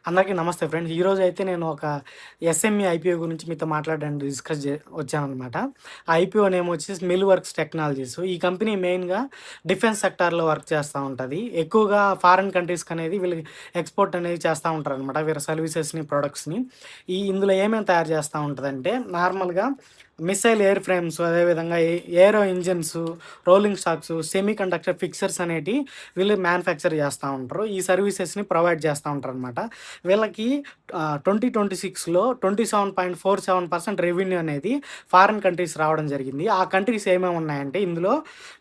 అందరికీ నమస్తే ఫ్రెండ్స్. ఈరోజు అయితే నేను ఒక ఎస్ఎంఈ ఐపీఓ గురించి మీతో మాట్లాడడానికి వచ్చాననమాట. ఆ ఐపీఓ నేమ్ వచ్చేసి మిల్ వర్క్స్ టెక్నాలజీస్. ఈ కంపెనీ మెయిన్‌గా డిఫెన్స్ సెక్టార్‌లో వర్క్ చేస్తా ఉంటది. ఎక్కువగా ఫారిన్ కంట్రీస్‌కి అనేది వీళ్ళు ఎక్స్‌పోర్ట్ అనేది చేస్తా ఉంటారనమాట. వీళ్ళ సర్వీసెస్‌ని, ప్రొడక్ట్స్‌ని. ఇందులో ఏమేమి తయారు చేస్తా ఉంటదంటే నార్మల్‌గా మిస్సైల్ ఎయిర్ ఫ్రేమ్స్, అదేవిధంగా aero engines, rolling stocks, semi conductor fixtures అనేటివి వీళ్ళు మ్యానుఫ్యాక్చర్ చేస్తా ఉంటారు. ఈ సర్వీసెస్‌ని ప్రొవైడ్ చేస్తా ఉంటారనమాట. వీళ్ళకి 2026లో 27.47% రెవెన్యూ అనేది ఫారిన్ కంట్రీస్ రావడం జరిగింది. ఆ కంట్రీస్ ఏమేమి ఉన్నాయంటే ఇందులో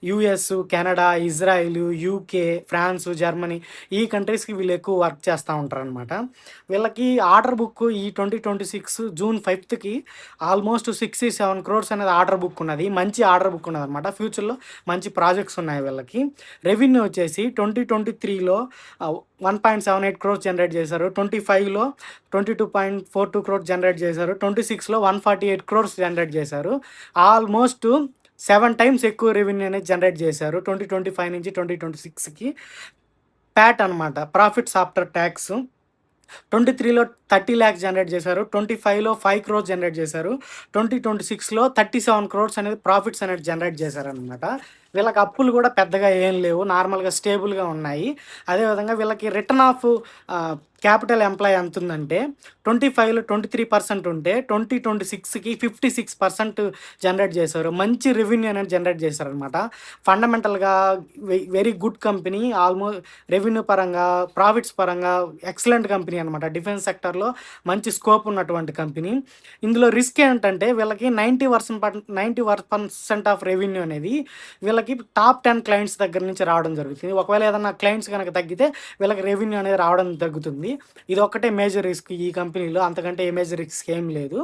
US, Canada, Israel, UK, France, Germany ఈ కంట్రీస్‌కి వీళ్ళు ఎక్కువ వర్క్ చేస్తా ఉంటారనమాట. వీళ్ళకి ఆర్డర్ బుక్ ఈ 2026 జూన్ 5కి ఆల్మోస్ట్ 67 క్రోర్స్ అనేది ఆర్డర్ బుక్ ఉన్నది. మంచి ఆర్డర్ బుక్ ఉన్నదనమాట. ఫ్యూచర్‌లో మంచి ప్రాజెక్ట్స్ ఉన్నాయి వీళ్ళకి. రెవెన్యూ వచ్చేసి 2023లో 1.78 క్రోర్స్ జనరేట్ చేశారు. 25లో 22.42 క్రోర్స్ జనరేట్ చేశారు. 26లో 148 క్రోర్స్ జనరేట్ చేశారు. ఆల్మోస్ట్ 7 టైమ్స్ ఎక్కువ రెవెన్యూ అనేది జనరేట్ చేశారు 2025 నుంచి 2026కి. ప్యాట్ అనమాట, ప్రాఫిట్స్ ఆఫ్టర్ ట్యాక్స్ 23లో 30 లాక్స్ జనరేట్ చేశారు. 25లో 5 క్రోర్స్ జనరేట్ చేశారు. 2026లో 37 క్రోర్స్ అనేది ప్రాఫిట్స్ అనేది జనరేట్ చేశారనమాట. వీళ్ళకి అప్పులు కూడా పెద్దగా ఏం లేవు. నార్మల్‌గా స్టేబుల్‌గా ఉన్నాయి. అదేవిధంగా వీళ్ళకి రిటర్న్ ఆఫ్ క్యాపిటల్ ఎంప్లాయ్ ఎంతుందంటే 25లో 23% ఉంటే 2026కి 56% జనరేట్ చేశారు. మంచి రెవెన్యూ అనేది జనరేట్ చేశారనమాట. ఫండమెంటల్‌గా వెరీ గుడ్ కంపెనీ. రెవెన్యూ పరంగా, ప్రాఫిట్స్ పరంగా ఎక్సలెంట్ కంపెనీ అనమాట. డిఫెన్స్ సెక్టార్‌లో మంచి స్కోప్ ఉన్నటువంటి కంపెనీ. ఇందులో రిస్క్ ఏంటంటే వీళ్ళకి 90% ఆఫ్ రెవెన్యూ అనేది వీళ్ళకి టాప్ 10 క్లయింట్స్ దగ్గర నుంచి రావడం జరుగుతుంది. ఒకవేళ ఏదన్నా క్లయింట్స్ గనక తగ్గితే వీళ్ళకి రెవెన్యూ అనేది రావడం తగ్గుతుంది. ఇది ఒక్కటే మేజర్ రిస్క్ ఈ కంపెనీలో. అంతకంటే ఏ మేజర్ రిస్క్ ఏం లేదు.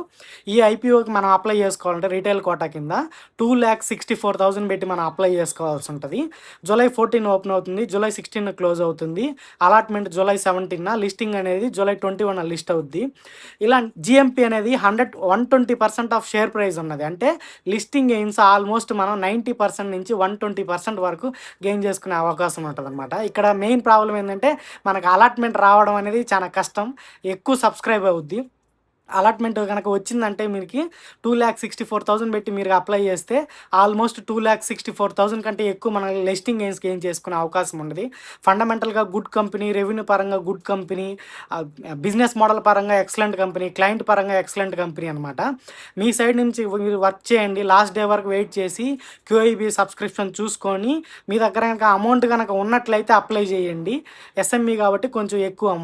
ఈ ఐపీఓకి మనం అప్లై చేసుకోవాలంటే రిటైల్ కోటా కింద 2,64,000 పెట్టి మనం అప్లై చేసుకోవాల్సి ఉంటది. జూలై 14 ఓపెన్ అవుతుంది. జూలై 16 క్లోజ్ అవుతుంది. అలాట్మెంట్ జూలై 17, లిస్టింగ్ అనేది జూలై 21 లిస్ట్ అవుద్ది. ఇలా జీఎంపీ అనేది 120% ఆఫ్ షేర్ ప్రైస్ ఉన్నది. అంటే లిస్టింగ్ గెయిన్స్ ఆల్మోస్ట్ మనం 90% నుంచి 120% వరకు గెయిన్ చేసుకునే అవకాశం ఉంటదనమాట. ఇక్కడ మెయిన్ ప్రాబ్లమ్ ఏందంటే మనకు అలాట్మెంట్ రావడం అనేది చాలా కష్టం. ఎక్కువ సబ్స్క్రైబ్ అవుద్ది. అలాట్మెంట్ గనక వచ్చిందంటే మీరికి 2,64,000 పెట్టి మీరు అప్లై చేస్తే ఆల్మోస్ట్ 2,64,000 కంటే ఎక్కువ మన లిస్టింగ్ గెయిన్ చేసుకునే అవకాశం ఉన్నది. ఫండమెంటల్‌గా గుడ్ కంపెనీ, రెవెన్యూ పరంగా గుడ్ కంపెనీ, బిజినెస్ మోడల్ పరంగా ఎక్సలెంట్ కంపెనీ, క్లయింట్ పరంగా ఎక్సలెంట్ కంపెనీ అనమాట. మీ సైడ్ నుంచి మీరు వర్క్ చేయండి. లాస్ట్ డే వరకు వెయిట్ చేసి క్యూఐబీ సబ్స్క్రిప్షన్ చూసుకొని మీ దగ్గర గనక అమౌంట్ గనక ఉన్నట్లయితే అప్లై చేయండి. ఎస్ఎంఈ కాబట్టి కొంచెం ఎక్కువ అమౌంట్.